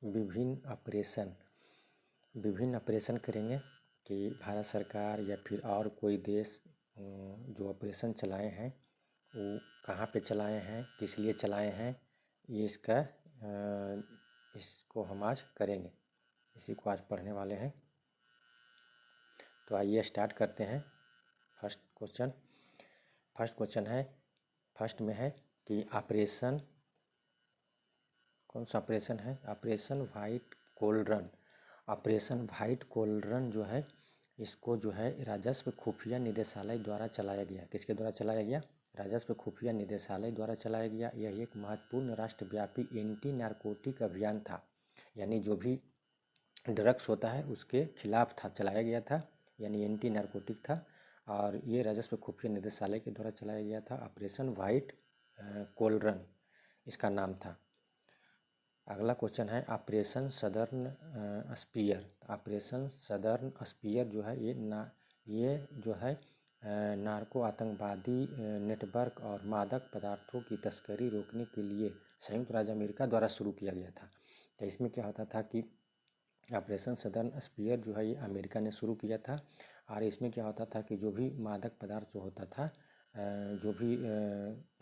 विभिन्न ऑपरेशन करेंगे कि भारत सरकार या फिर और कोई देश जो ऑपरेशन चलाए हैं वो कहाँ पे चलाए हैं, किस लिए चलाए हैं, ये इसको हम आज करेंगे, इसी को आज पढ़ने वाले हैं। तो आइए स्टार्ट करते हैं। फर्स्ट क्वेश्चन है, फर्स्ट में है कि ऑपरेशन, कौन सा ऑपरेशन है? ऑपरेशन वाइट कोल रन। ऑपरेशन वाइट कोल रन जो है, इसको जो है राजस्व खुफिया निदेशालय द्वारा चलाया गया। किसके द्वारा चलाया गया? राजस्व खुफिया निदेशालय द्वारा चलाया गया। यह एक महत्वपूर्ण राष्ट्रव्यापी एंटी नारकोटिक अभियान था, यानी जो भी ड्रग्स होता है उसके खिलाफ था, चलाया गया था, यानी एंटी नारकोटिक था। और ये राजस्व खुफिया निदेशालय के द्वारा चलाया गया था। ऑपरेशन वाइट कोल रन इसका नाम था। अगला क्वेश्चन है operation southern spear. Operation southern spear जो है ये जो है नार्को आतंकवादी नेटवर्क और मादक पदार्थों की तस्करी रोकने के लिए संयुक्त राज्य अमेरिका द्वारा शुरू किया गया था। तो इसमें क्या होता था कि ऑपरेशन सदर्न स्पीयर जो है ये अमेरिका ने शुरू किया था। और इसमें क्या होता था कि जो भी मादक पदार्थ जो होता था, जो भी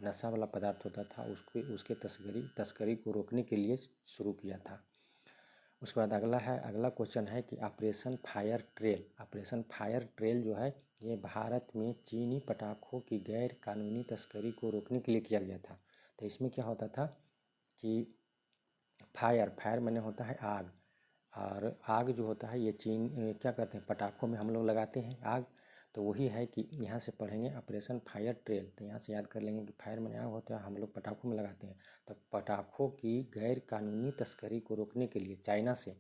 नशा वाला पदार्थ होता था उसके तस्करी को रोकने के लिए शुरू किया था। उसके बाद अगला क्वेश्चन है कि operation fire trail. Operation fire trail जो है ये भारत में चीनी पटाखों की गैर कानूनी तस्करी को रोकने के लिए किया गया था। तो इसमें क्या होता था कि फायर माने होता है आग, और आग जो होता है ये क्या कहते हैं, पटाखों में हम लोग लगाते हैं आग। तो वही है कि यहाँ से पढ़ेंगे ऑपरेशन फायर ट्रेल। तो यहाँ से याद कर लेंगे कि फायर माने आग होता है, हम लोग पटाखों में लगाते हैं। तो पटाखों की गैर कानूनी तस्करी को रोकने के लिए चाइना से,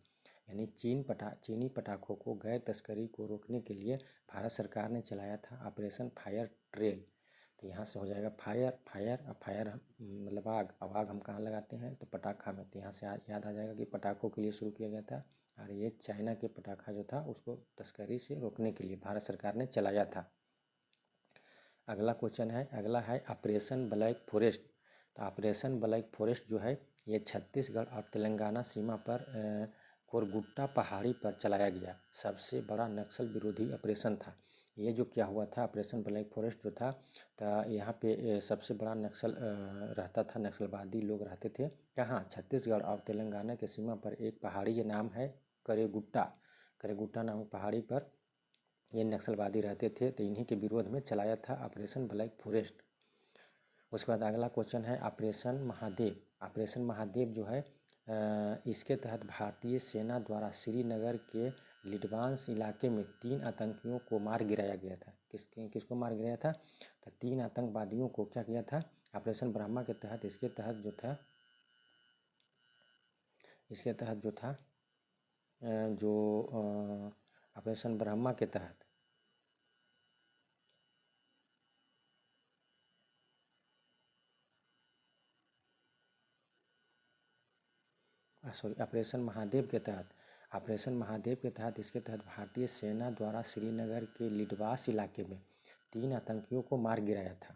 यानी चीनी पटाखों को गैर तस्करी को रोकने के लिए भारत सरकार ने चलाया था ऑपरेशन फायर ट्रेल। तो यहाँ से हो जाएगा फायर मतलब आग। अब आग हम कहाँ लगाते हैं? तो पटाखा में। तो यहाँ से याद आ जाएगा कि पटाखों के लिए शुरू किया गया था, और ये चाइना के पटाखा जो था उसको तस्करी से रोकने के लिए भारत सरकार ने चलाया था। अगला है ऑपरेशन ब्लैक फॉरेस्ट। तो ऑपरेशन ब्लैक फॉरेस्ट जो है ये छत्तीसगढ़ और तेलंगाना सीमा पर कोरगुट्टा पहाड़ी पर चलाया गया सबसे बड़ा नक्सल विरोधी ऑपरेशन था। ये जो क्या हुआ था, ऑपरेशन ब्लैक फॉरेस्ट जो था, तो यहाँ पे सबसे बड़ा नक्सल रहता था, नक्सलवादी लोग रहते थे। कहाँ? छत्तीसगढ़ और तेलंगाना के सीमा पर एक पहाड़ी, के नाम है करेगुट्टा नामक पहाड़ी पर ये नक्सलवादी रहते थे। तो इन्हीं के विरोध में चलाया था ऑपरेशन ब्लैक फॉरेस्ट। उसके बाद अगला क्वेश्चन है ऑपरेशन महादेव। ऑपरेशन महादेव जो है इसके तहत भारतीय सेना द्वारा श्रीनगर के लिडवांस इलाके में 3 आतंकियों को मार गिराया गया था। किसको मार गिराया था? तो 3 आतंकवादियों को क्या किया था ऑपरेशन ब्रह्मा के तहत। इसके तहत जो था ऑपरेशन ब्रह्मा के तहत ऑपरेशन महादेव के तहत इसके तहत भारतीय सेना द्वारा श्रीनगर के लिडवास इलाके में 3 आतंकियों को मार गिराया था।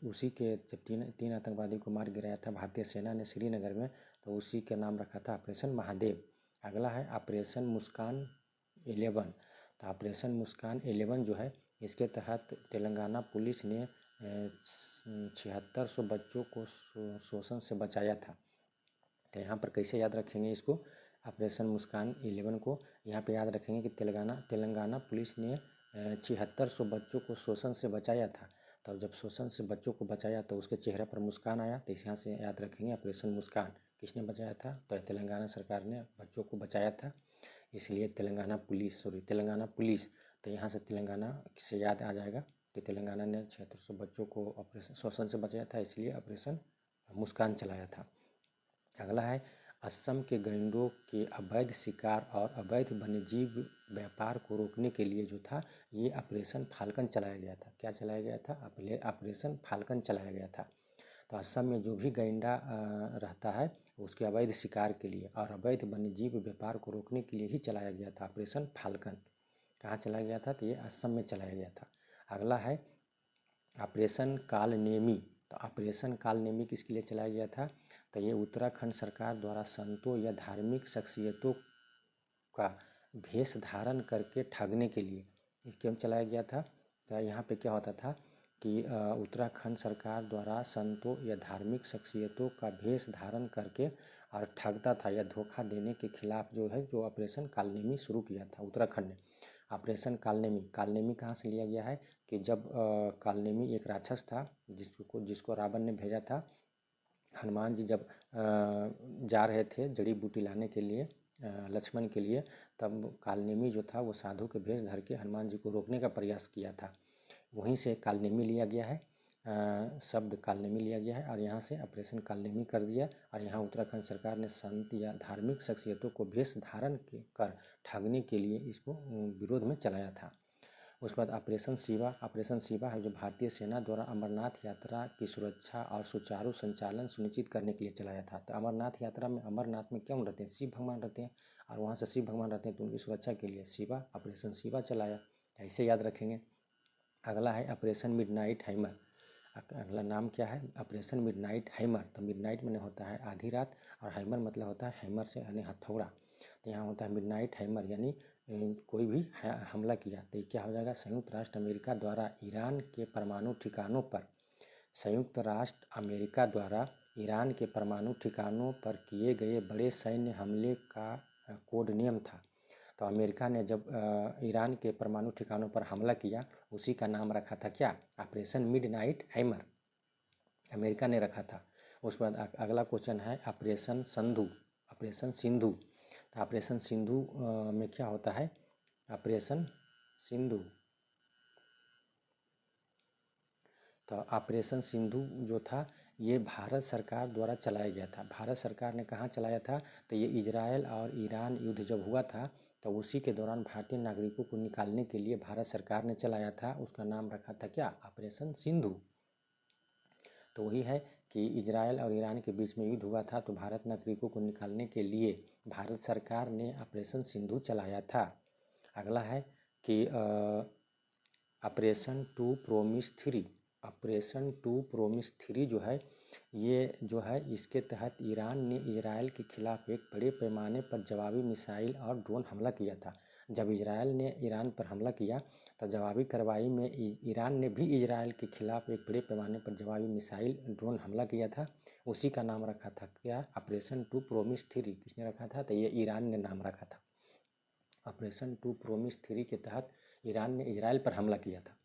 उसी के जब तीन आतंकवादी को मार गिराया था भारतीय सेना ने श्रीनगर में, तो उसी का नाम रखा था ऑपरेशन महादेव। अगला है ऑपरेशन मुस्कान 11। तो ऑपरेशन मुस्कान 11 जो है इसके तहत तेलंगाना पुलिस ने 7600 बच्चों को शोषण से बचाया था। तो यहाँ पर कैसे याद रखेंगे इसको, ऑपरेशन मुस्कान 11 को? यहाँ पे याद रखेंगे कि तेलंगाना पुलिस ने 7600 बच्चों को शोषण से बचाया था। तो जब शोषण से बच्चों को बचाया तो उसके चेहरे पर मुस्कान आया। तो यहाँ से याद रखेंगे ऑपरेशन मुस्कान किसने बचाया था? तो तेलंगाना सरकार ने बच्चों को बचाया था, इसलिए तेलंगाना पुलिस। तो यहाँ से तेलंगाना से याद आ जाएगा कि तेलंगाना ने 7600 बच्चों को ऑपरेशन शोषण से बचाया था, इसलिए ऑपरेशन मुस्कान चलाया था। अगला है असम के गैंडों के अवैध शिकार और अवैध वन्यजीव व्यापार को रोकने के लिए जो था ये ऑपरेशन फाल्कन चलाया गया था। क्या चलाया गया था? ऑपरेशन फाल्कन चलाया गया था। तो असम में जो भी गैंडा रहता है उसके अवैध शिकार के लिए और अवैध वन्यजीव व्यापार को रोकने के लिए ही चलाया गया था ऑपरेशन फाल्कन। कहाँ चलाया गया था? तो ये असम में चलाया गया था। अगला है ऑपरेशन कालनेमी। तो ऑपरेशन काल नेमी किसके लिए चलाया गया था? तो ये उत्तराखंड सरकार द्वारा संतों या धार्मिक शख्सियतों का भेष धारण करके ठगने के लिए इस क्यों चलाया गया था? तो यहाँ पे क्या होता था कि उत्तराखंड सरकार द्वारा संतों या धार्मिक शख्सियतों का भेष धारण करके और ठगता था या धोखा देने के खिलाफ जो है जो ऑपरेशन कालनेमी शुरू किया था उत्तराखंड ने। ऑपरेशन कालनेमी कहाँ से लिया गया है कि जब कालनेमी एक राक्षस था जिसको रावण ने भेजा था। हनुमान जी जब जा रहे थे जड़ी बूटी लाने के लिए लक्ष्मण के लिए, तब कालनेमी जो था वो साधु के भेष धर के हनुमान जी को रोकने का प्रयास किया था। वहीं से कालनेमी लिया गया है, शब्द कालनेमी लिया गया है और यहाँ से ऑपरेशन कालनेमी कर दिया। और यहाँ उत्तराखंड सरकार ने संत या धार्मिक शख्सियतों को भेष धारण कर ठगने के लिए इसको विरोध में चलाया था। उसके बाद ऑपरेशन शिवा है जो भारतीय सेना द्वारा अमरनाथ यात्रा की सुरक्षा और सुचारू संचालन सुनिश्चित करने के लिए चलाया था। तो अमरनाथ यात्रा में अमरनाथ में क्यों रहते हैं? शिव भगवान रहते हैं और वहाँ से शिव भगवान रहते हैं, तो उनकी सुरक्षा के लिए ऑपरेशन शिवा चलाया, ऐसे याद रखेंगे। अगला है ऑपरेशन मिडनाइट हैमर। अगला नाम क्या है? Operation midnight hammer. तो मिडनाइट में होता है आधी रात और हैमर मतलब होता है हैमर से यानी हथौड़ा। तो यहाँ होता है मिडनाइट हैमर यानी कोई भी हमला किया तो क्या हो जाएगा? संयुक्त राष्ट्र अमेरिका द्वारा ईरान के परमाणु ठिकानों पर किए गए बड़े सैन्य हमले का कोड नेम था। तो अमेरिका ने जब ईरान के परमाणु ठिकानों पर हमला किया उसी का नाम रखा था क्या? ऑपरेशन मिडनाइट हैमर अमेरिका ने रखा था। उसके बाद अगला क्वेश्चन है ऑपरेशन सिंधु। तो ऑपरेशन सिंधु में क्या होता है? ऑपरेशन सिंधु, तो ऑपरेशन सिंधु जो था ये भारत सरकार द्वारा चलाया गया था। भारत सरकार ने कहाँ चलाया था? तो ये इजराइल और ईरान युद्ध जब हुआ था तो उसी के दौरान भारतीय नागरिकों को निकालने के लिए भारत सरकार ने चलाया था। उसका नाम रखा था क्या? ऑपरेशन सिंधु। तो वही है कि इजराइल और ईरान के बीच में युद्ध हुआ था तो भारत नागरिकों को निकालने के लिए भारत सरकार ने ऑपरेशन सिंधु चलाया था। अगला है कि operation true promise 3। Operation true promise 3 जो है ये जो है इसके तहत ईरान ने इजराइल के खिलाफ एक बड़े पैमाने पर जवाबी मिसाइल और ड्रोन हमला किया था। जब इजराइल ने ईरान पर हमला किया तो जवाबी कार्रवाई में ईरान ने भी इजराइल के खिलाफ एक बड़े पैमाने पर जवाबी मिसाइल ड्रोन हमला किया था। उसी का नाम रखा था क्या? Operation true promise 3। किसने रखा था? तो ये ईरान ने नाम रखा था। ऑपरेशन टू प्रोमिस 3 के तहत ईरान ने इजराइल पर हमला किया था।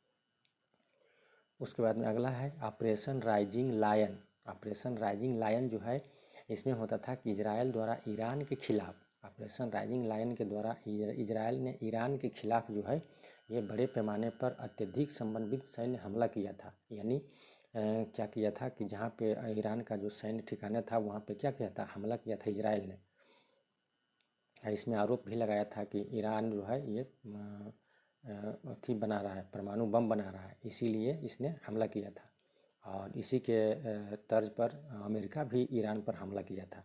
उसके बाद में अगला है operation rising lion. Operation rising lion जो है इसमें होता था कि इजराइल द्वारा ईरान के खिलाफ ऑपरेशन राइजिंग लायन के द्वारा इजराइल ने ईरान के खिलाफ जो है ये बड़े पैमाने पर अत्यधिक समन्वित सैन्य हमला किया था। यानी क्या किया था कि जहाँ पे ईरान का जो सैन्य ठिकाना था वहाँ पे क्या किया था? हमला किया था इजराइल ने। इसमें आरोप भी लगाया था कि ईरान जो है ये अथी बना रहा है, परमाणु बम बना रहा है, इसीलिए इसने हमला किया था। और इसी के तर्ज पर अमेरिका भी ईरान पर हमला किया था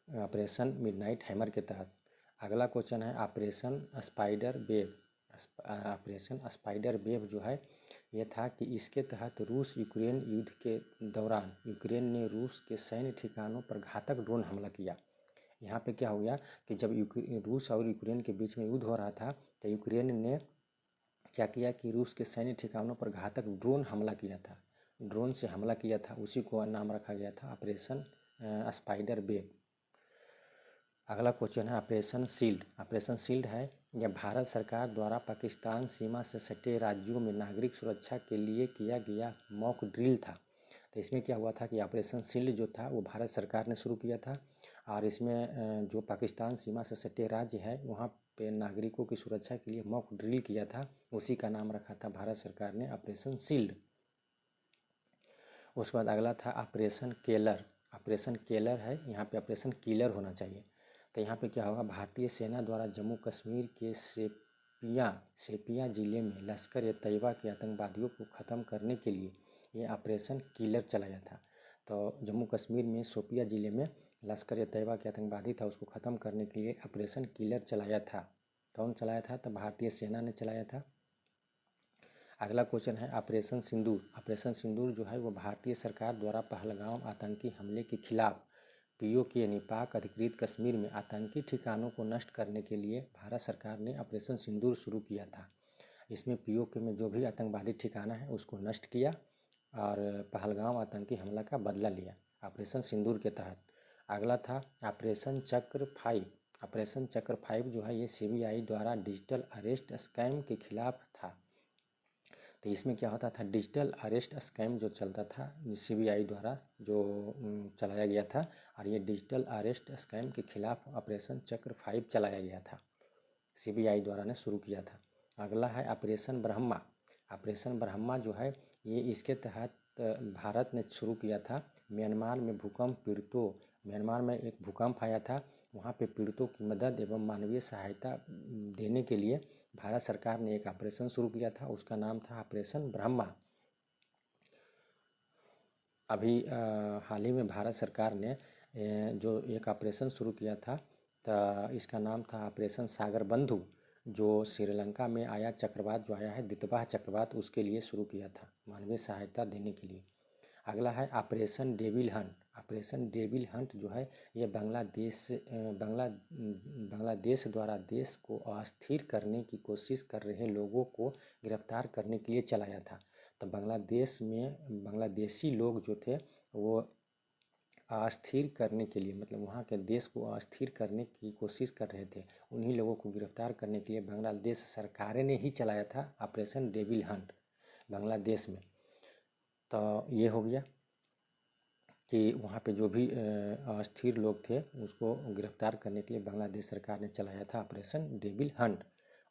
ऑपरेशन मिडनाइट हैमर के तहत। अगला क्वेश्चन है operation spider wave. Operation spider wave जो है ये था कि इसके तहत रूस यूक्रेन युद्ध के दौरान यूक्रेन ने रूस के सैन्य ठिकानों पर घातक ड्रोन हमला किया। यहाँ पे क्या हो गया कि जब रूस और यूक्रेन के बीच में युद्ध हो रहा था तो यूक्रेन ने क्या किया कि रूस के सैन्य ठिकानों पर घातक ड्रोन हमला किया था। ड्रोन से हमला किया था, उसी को नाम रखा गया था ऑपरेशन स्पाइडर वेव। अगला क्वेश्चन है ऑपरेशन शील्ड। ऑपरेशन शील्ड है यह भारत सरकार द्वारा पाकिस्तान सीमा से सटे राज्यों में नागरिक सुरक्षा के लिए किया गया मॉक ड्रिल था। तो इसमें क्या हुआ था कि ऑपरेशन शील्ड जो था वो भारत सरकार ने शुरू किया था और इसमें जो पाकिस्तान सीमा से सटे राज्य है वहाँ पे नागरिकों की सुरक्षा के लिए मॉक ड्रिल किया था, उसी का नाम रखा था भारत सरकार ने ऑपरेशन शील्ड। उसके बाद अगला था ऑपरेशन केलर। ऑपरेशन केलर है, यहाँ पे ऑपरेशन किलर होना चाहिए। तो यहाँ पे क्या होगा? भारतीय सेना द्वारा जम्मू कश्मीर के सेपिया ज़िले में लश्कर ए तैयबा के आतंकवादियों को ख़त्म करने के लिए ये ऑपरेशन किलर चलाया था। तो जम्मू कश्मीर में शोपिया ज़िले में लश्कर ए तैयबा के आतंकवादी था, उसको ख़त्म करने के लिए ऑपरेशन किलर चलाया था। कौन चलाया था? तो भारतीय सेना ने चलाया था। अगला क्वेश्चन है ऑपरेशन सिंदूर। ऑपरेशन सिंदूर जो है वो भारतीय सरकार द्वारा पहलगाम आतंकी हमले के खिलाफ पीओके यानी पाक अधिकृत कश्मीर में आतंकी ठिकानों को नष्ट करने के लिए भारत सरकार ने ऑपरेशन सिंदूर शुरू किया था। इसमें पीओके में जो भी आतंकवादी ठिकाना है उसको नष्ट किया और पहलगाम आतंकी हमला का बदला लिया ऑपरेशन सिंदूर के तहत। अगला था ऑपरेशन चक्र 5। ऑपरेशन चक्र 5 जो है ये सीबीआई द्वारा डिजिटल अरेस्ट स्कैम के खिलाफ था। तो इसमें क्या होता था, डिजिटल अरेस्ट स्कैम जो चलता था सीबीआई द्वारा जो चलाया गया था, और ये डिजिटल अरेस्ट स्कैम के खिलाफ ऑपरेशन चक्र 5 चलाया गया था, सीबीआई द्वारा ने शुरू किया था। अगला है ऑपरेशन ब्रह्मा। ऑपरेशन ब्रह्मा जो है ये इसके तहत भारत ने शुरू किया था। म्यांमार में भूकंप पीड़ितों, म्यांमार में एक भूकंप आया था, वहाँ पे पीड़ितों की मदद एवं मानवीय सहायता देने के लिए भारत सरकार ने एक ऑपरेशन शुरू किया था, उसका नाम था ऑपरेशन ब्रह्मा। अभी हाल ही में भारत सरकार ने जो एक ऑपरेशन शुरू किया था तो इसका नाम था ऑपरेशन सागर बंधु, जो श्रीलंका में आया चक्रवात जो आया है दितवाह चक्रवात, उसके लिए शुरू किया था मानवीय सहायता देने के लिए। अगला है operation devil Hunt. Operation devil Hunt जो है ये बांग्लादेश द्वारा देश को अस्थिर करने की कोशिश कर रहे लोगों को गिरफ्तार करने के लिए चलाया था। तो बांग्लादेश में बांग्लादेशी लोग जो थे वो अस्थिर करने के लिए, मतलब वहाँ के देश को अस्थिर करने की कोशिश कर रहे थे, उन्हीं लोगों को गिरफ्तार करने के लिए बांग्लादेश सरकार ने ही चलाया था ऑपरेशन डेविल हंट बांग्लादेश में। तो ये हो गया कि वहाँ पे जो भी अस्थिर लोग थे उसको गिरफ्तार करने के लिए बांग्लादेश सरकार ने चलाया था ऑपरेशन डेविल हंट।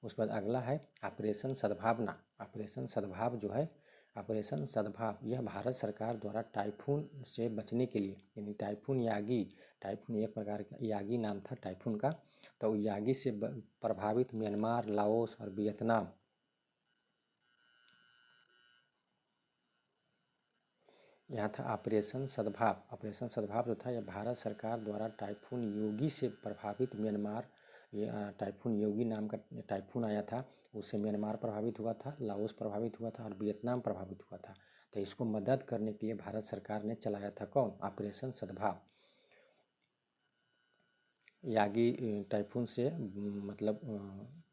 उसके बाद अगला है ऑपरेशन सद्भावना। ऑपरेशन सद्भाव जो है, ऑपरेशन सद्भाव यह भारत सरकार द्वारा टाइफून से बचने के लिए, यानी टाइफून यागी, टाइफून एक प्रकार का यागी नाम था टाइफून का, तो यागी से प्रभावित म्यांमार, लाओस और वियतनाम, यहाँ था ऑपरेशन सद्भाव। ऑपरेशन सद्भाव जो था यह भारत सरकार द्वारा टाइफून योगी से प्रभावित म्यांमार, ये टाइफून योगी नाम का टाइफून आया था, उससे म्यांमार प्रभावित हुआ था, लाओस प्रभावित हुआ था और वियतनाम प्रभावित हुआ था। तो इसको मदद करने के लिए भारत सरकार ने चलाया था कौन, ऑपरेशन सद्भाव, यागी टाइफून से मतलब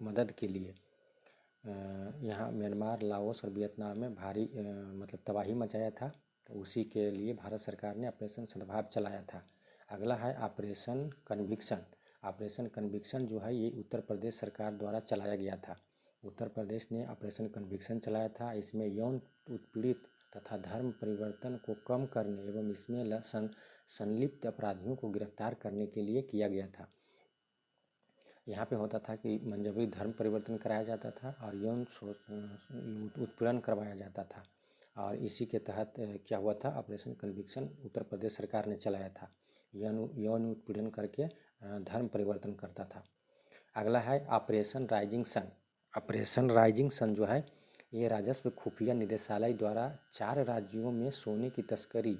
मदद के लिए। यहाँ म्यांमार, लाओस और वियतनाम में भारी मतलब तबाही मचाया था, तो उसी के लिए भारत सरकार ने ऑपरेशन सद्भाव चलाया था। अगला है ऑपरेशन कन्विक्शन। ऑपरेशन कन्विक्शन जो है ये उत्तर प्रदेश सरकार द्वारा चलाया गया था। उत्तर प्रदेश ने ऑपरेशन कन्विक्शन चलाया था। इसमें यौन उत्पीड़ित तथा धर्म परिवर्तन को कम करने एवं इसमें संलिप्त अपराधियों को गिरफ्तार करने के लिए किया गया था। यहाँ पे होता था कि मंजबरी धर्म परिवर्तन कराया जाता था और यौन उत्पीड़न करवाया जाता था, और इसी के तहत क्या हुआ था, ऑपरेशन कन्विक्शन उत्तर प्रदेश सरकार ने चलाया था। यौन उत्पीड़न करके धर्म परिवर्तन करता था। अगला है operation rising sun. Operation rising sun जो है ये राजस्व खुफिया निदेशालय द्वारा 4 राज्यों में सोने की तस्करी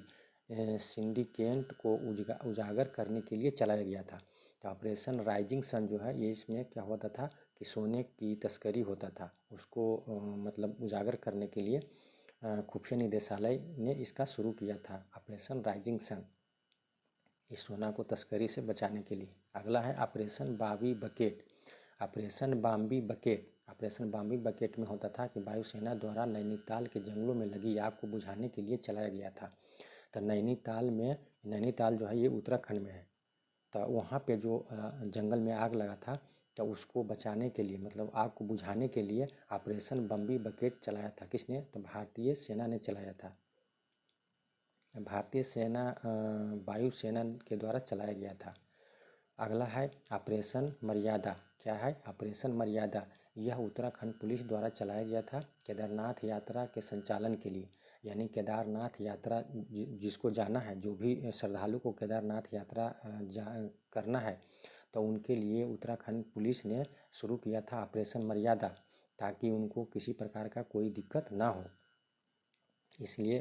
सिंडिकेट को उजागर करने के लिए चलाया गया था। तो ऑपरेशन राइजिंग सन जो है ये इसमें क्या होता था कि सोने की तस्करी होता था, उसको मतलब उजागर करने के लिए खुफिया निदेशालय ने इसका शुरू किया था ऑपरेशन राइजिंग सन, इस सोना को तस्करी से बचाने के लिए। अगला है operation Bobby bucket. Operation बॉम्बी bucket. Operation बॉम्बी bucket में होता था कि वायुसेना द्वारा नैनीताल के जंगलों में लगी आग को बुझाने के लिए चलाया गया था। तो नैनीताल जो है ये उत्तराखंड में है, तो वहाँ पे जो जंगल में आग लगा था तो उसको बचाने के लिए, मतलब आग को बुझाने के लिए ऑपरेशन बॉम्बी बकेट चलाया था। किसने, तो भारतीय सेना ने चलाया था। भारतीय सेना वायुसेना के द्वारा चलाया गया था। अगला है ऑपरेशन मर्यादा। क्या है, ऑपरेशन मर्यादा, यह उत्तराखंड पुलिस द्वारा चलाया गया था केदारनाथ यात्रा के संचालन के लिए। यानी केदारनाथ यात्रा जिसको जाना है, जो भी श्रद्धालु को केदारनाथ यात्रा करना है, तो उनके लिए उत्तराखंड पुलिस ने शुरू किया था ऑपरेशन मर्यादा, ताकि उनको किसी प्रकार का कोई दिक्कत ना हो। इसलिए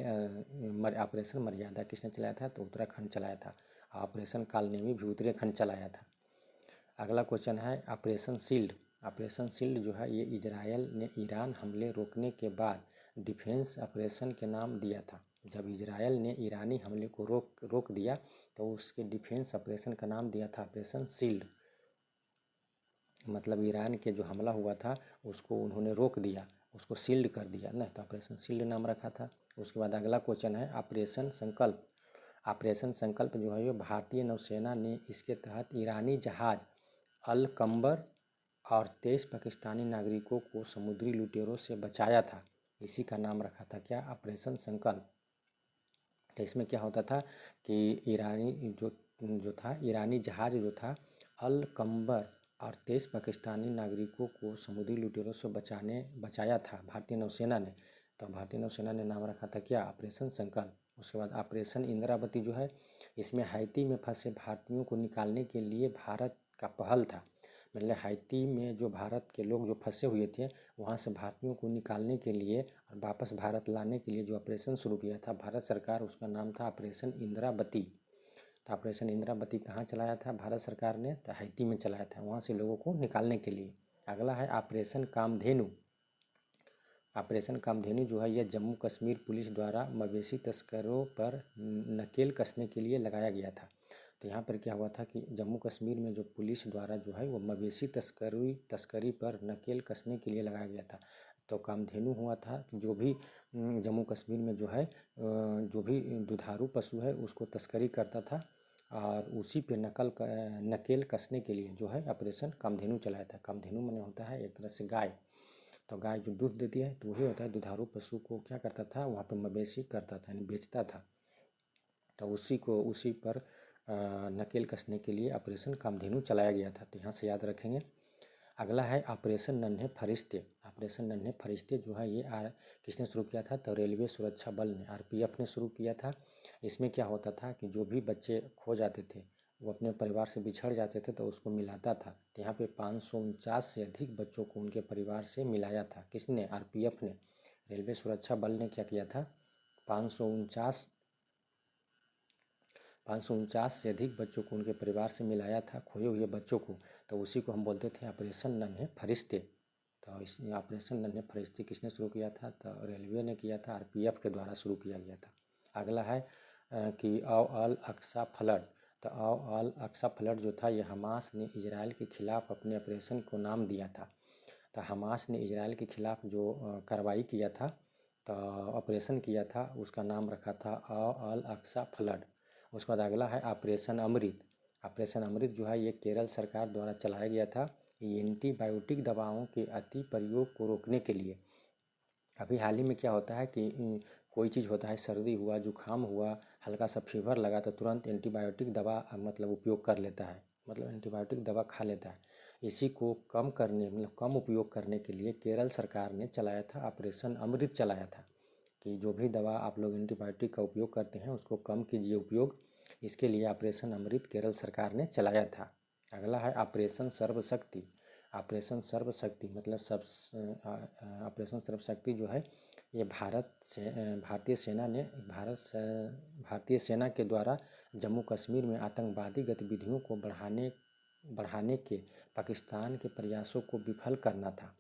ऑपरेशन मर्यादा किसने चलाया था, तो उत्तराखंड चलाया था। ऑपरेशन कालनेमी भी उत्तराखंड चलाया था। अगला क्वेश्चन है ऑपरेशन शील्ड। ऑपरेशन शील्ड जो है ये इजराइल ने ईरान हमले रोकने के बाद डिफेंस ऑपरेशन के नाम दिया था। जब इजराइल ने ईरानी हमले को रोक दिया तो उसके डिफेंस ऑपरेशन का नाम दिया था ऑपरेशन शील्ड। मतलब ईरान के जो हमला हुआ था उसको उन्होंने रोक दिया, उसको शील्ड कर दिया ना, तो ऑपरेशन शील्ड नाम रखा था। उसके बाद अगला क्वेश्चन है ऑपरेशन संकल्प। ऑपरेशन संकल्प जो है ये भारतीय नौसेना ने इसके तहत ईरानी जहाज अल कंबर और 23 पाकिस्तानी नागरिकों को समुद्री लुटेरों से बचाया था। इसी का नाम रखा था क्या, ऑपरेशन संकल्प। तो इसमें क्या होता था कि ईरानी जो था ईरानी जहाज जो था अल कंबर और 23 पाकिस्तानी नागरिकों को समुद्री लुटेरों से बचाया था भारतीय नौसेना ने। तो भारतीय नौसेना ने नाम रखा था क्या, ऑपरेशन संकल्प। उसके बाद ऑपरेशन इंद्रावती जो है इसमें हैती में फंसे भारतीयों को निकालने के लिए भारत का पहल था। मतलब हैती में जो भारत के लोग जो फंसे हुए थे वहाँ से भारतीयों को निकालने के लिए और वापस भारत लाने के लिए जो ऑपरेशन शुरू किया था भारत सरकार, उसका नाम था ऑपरेशन इंद्रावती। तो ऑपरेशन इंद्रावती कहाँ चलाया था भारत सरकार ने, तो हैती में चलाया था, वहाँ से लोगों को निकालने के लिए। अगला है ऑपरेशन कामधेनु। ऑपरेशन कामधेनु जो है यह जम्मू कश्मीर पुलिस द्वारा मवेशी तस्करों पर नकेल कसने के लिए लगाया गया था। तो यहाँ पर क्या हुआ था कि जम्मू कश्मीर में जो पुलिस द्वारा जो है वो मवेशी तस्करी पर नकेल कसने के लिए लगाया गया था। तो कामधेनु हुआ था जो भी जम्मू कश्मीर में जो है जो भी दुधारू पशु है उसको तस्करी करता था और उसी पे नकेल कसने के लिए जो है ऑपरेशन कामधेनु चलाया था। कामधेनु माने होता है एक तरह से गाय। तो गाय जो दूध देती है तो वही होता है दुधारू पशु को क्या करता था वहाँ पे मवेशी करता था यानी बेचता था। तो उसी पर नकेल कसने के लिए ऑपरेशन कामधेनु चलाया गया था। तो यहाँ से याद रखेंगे। अगला है ऑपरेशन नन्हे फरिश्ते। ऑपरेशन नन्हे फरिश्ते जो है ये किसने शुरू किया था, तो रेलवे सुरक्षा बल ने आरपीएफ ने शुरू किया था। इसमें क्या होता था कि जो भी बच्चे खो जाते थे वो अपने परिवार से बिछड़ जाते थे तो उसको मिलाता था। तो यहाँ पे 549 से अधिक बच्चों को उनके परिवार से मिलाया था। किसने, आरपीएफ ने। रेलवे सुरक्षा बल ने क्या किया था, 549 से अधिक बच्चों को उनके परिवार से मिलाया था, खोए हुए बच्चों को। तो उसी को हम बोलते थे ऑपरेशन नन्हे फरिश्ते। तो इस ऑपरेशन नन्हे फरिश्ते किसने शुरू किया था, तो रेलवे ने किया था, आरपीएफ के द्वारा शुरू किया गया था। अगला है कि अल अक्सा फ्लड। तो अल अक्सा फ्लड जो था ये हमास ने इजराइल के खिलाफ अपने ऑपरेशन को नाम दिया था। तो हमास ने इजराइल के खिलाफ जो कार्रवाई किया था, तो ऑपरेशन किया था, उसका नाम रखा था अल अक्सा फ्लड। उसके बाद अगला है ऑपरेशन अमृत। ऑपरेशन अमृत जो है ये केरल सरकार द्वारा चलाया गया था। ये एंटीबायोटिक दवाओं के अति प्रयोग को रोकने के लिए। अभी हाल ही में क्या होता है कि कोई चीज़ होता है, सर्दी हुआ, जुकाम हुआ, हल्का सा फीवर लगा तो तुरंत एंटीबायोटिक दवा मतलब उपयोग कर लेता है, मतलब एंटीबायोटिक दवा खा लेता है। इसी को कम करने मतलब कम उपयोग करने के लिए केरल सरकार ने चलाया था ऑपरेशन अमृत चलाया था कि जो भी दवा आप लोग एंटीबायोटिक का उपयोग करते हैं उसको कम कीजिए उपयोग। इसके लिए ऑपरेशन अमृत केरल सरकार ने चलाया था। अगला है ऑपरेशन सर्वशक्ति। ऑपरेशन सर्वशक्ति मतलब ऑपरेशन सर्वशक्ति जो है ये भारतीय सेना के द्वारा जम्मू कश्मीर में आतंकवादी गतिविधियों को बढ़ाने के पाकिस्तान के प्रयासों को विफल करना था।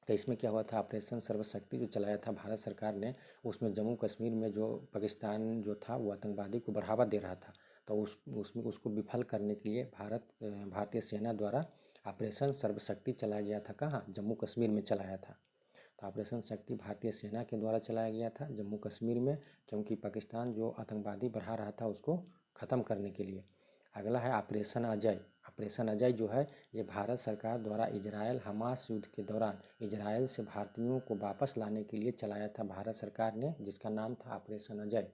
तो इसमें क्या हुआ था, ऑपरेशन सर्वशक्ति जो चलाया था भारत सरकार ने, उसमें जम्मू कश्मीर में जो पाकिस्तान जो था वो आतंकवादी को बढ़ावा दे रहा था। तो उसमें उसको विफल करने के लिए भारतीय सेना द्वारा ऑपरेशन सर्वशक्ति चलाया गया था। कहाँ, जम्मू कश्मीर में चलाया था। तो ऑपरेशन शक्ति भारतीय सेना के द्वारा चलाया गया था जम्मू कश्मीर में, क्योंकि पाकिस्तान जो आतंकवादी बढ़ा रहा था उसको ख़त्म करने के लिए। अगला है ऑपरेशन अजय। ऑपरेशन अजय जो है ये भारत सरकार द्वारा इजराइल हमास युद्ध के दौरान इजराइल से भारतीयों को वापस लाने के लिए चलाया था भारत सरकार ने, जिसका नाम था ऑपरेशन अजय।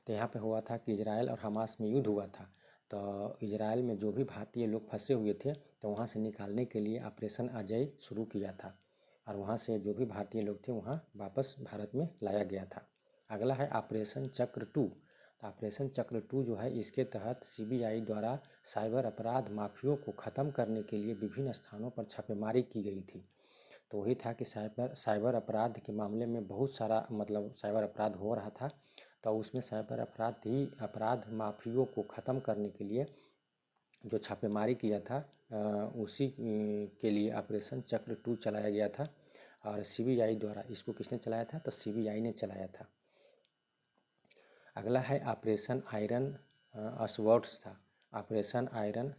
तो यहाँ पे हुआ था कि इजराइल और हमास में युद्ध हुआ था। तो इजराइल में जो भी भारतीय लोग फंसे हुए थे तो वहाँ से निकालने के लिए ऑपरेशन अजय शुरू किया था और वहाँ से जो भी भारतीय लोग थे वहाँ वापस भारत में लाया गया था। अगला है ऑपरेशन चक्र 2। तो ऑपरेशन चक्र 2 जो है इसके तहत सीबीआई द्वारा साइबर अपराध माफियों को ख़त्म करने के लिए विभिन्न स्थानों पर छापेमारी की गई थी। तो वही था कि साइबर अपराध के मामले में बहुत सारा मतलब साइबर अपराध हो रहा था। तो उसमें साइबर अपराध माफियों को ख़त्म करने के लिए जो छापेमारी किया था उसी के लिए ऑपरेशन चक्र 2 चलाया गया था। और सीबीआई द्वारा इसको किसने चलाया था? तो सीबीआई ने चलाया था। अगला है ऑपरेशन आयरन स्वॉर्ड्स था। ऑपरेशन आयरन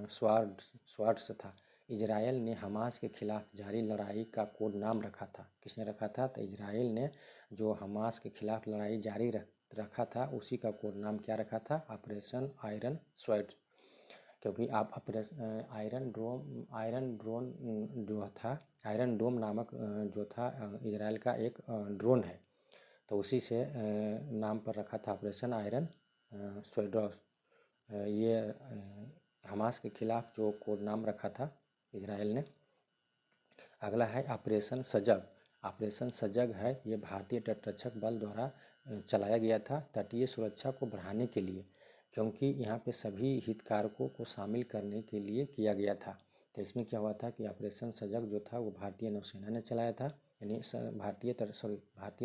स्वॉर्ड्स था। इजराइल ने हमास के खिलाफ जारी लड़ाई का कोड नाम रखा था। किसने रखा था? तो इजराइल ने जो हमास के खिलाफ लड़ाई जारी रखा था उसी का कोड नाम क्या रखा था? Operation iron swords. क्योंकि आप आयरन ड्रोन जो था, आयरन डोम नामक जो था इजराइल का एक ड्रोन है, तो उसी से नाम पर रखा था ऑपरेशन आयरन स्वॉर्ड्स। ये हमास के खिलाफ जो कोड नाम रखा था इजराइल ने। अगला है ऑपरेशन सजग। ऑपरेशन सजग है, ये भारतीय तटरक्षक बल द्वारा चलाया गया था तटीय सुरक्षा को बढ़ाने के लिए, क्योंकि यहाँ पे सभी हितधारकों को शामिल करने के लिए किया गया था। तो इसमें क्या हुआ था कि ऑपरेशन सजग जो था वो भारतीय नौसेना ने चलाया था, यानी भारतीय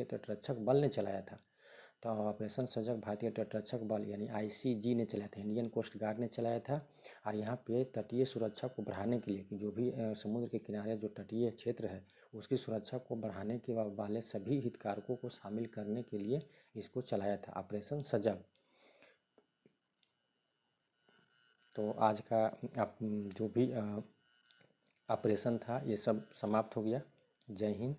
तटरक्षक बल ने चलाया था। तो ऑपरेशन सजग भारतीय तटरक्षक बल यानी आईसीजी ने चलाया था, इंडियन कोस्ट गार्ड ने चलाया था। और यहाँ पे तटीय सुरक्षा को बढ़ाने के लिए कि जो भी समुद्र के किनारे जो तटीय क्षेत्र है उसकी सुरक्षा को बढ़ाने के वाले सभी हितधारकों को शामिल करने के लिए इसको चलाया था ऑपरेशन सजग। तो आज का जो भी ऑपरेशन था ये सब समाप्त हो गया। जय हिंद।